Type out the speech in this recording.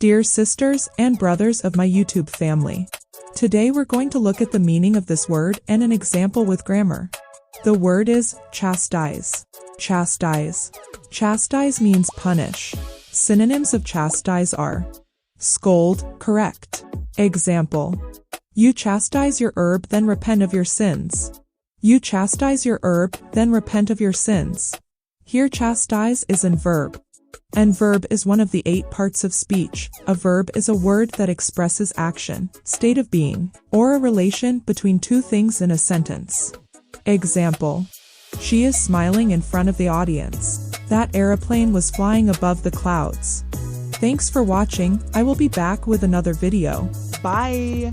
Dear sisters and brothers of my YouTube family, today we're going to look at the meaning of this word and an example with grammar. The word is chastise. Chastise. Chastise means punish. Synonyms of chastise are scold, correct. Example: you chastise your herb, then repent of your sins. You chastise your herb, then repent of your sins. Here chastise is an verb. An verb is one of the 8 parts of speech. A verb is a word that expresses action, state of being, or a relation between two things in a sentence. Example: she is smiling in front of the audience. That aeroplane was flying above the clouds. Thanks for watching. I will be back with another video. Bye!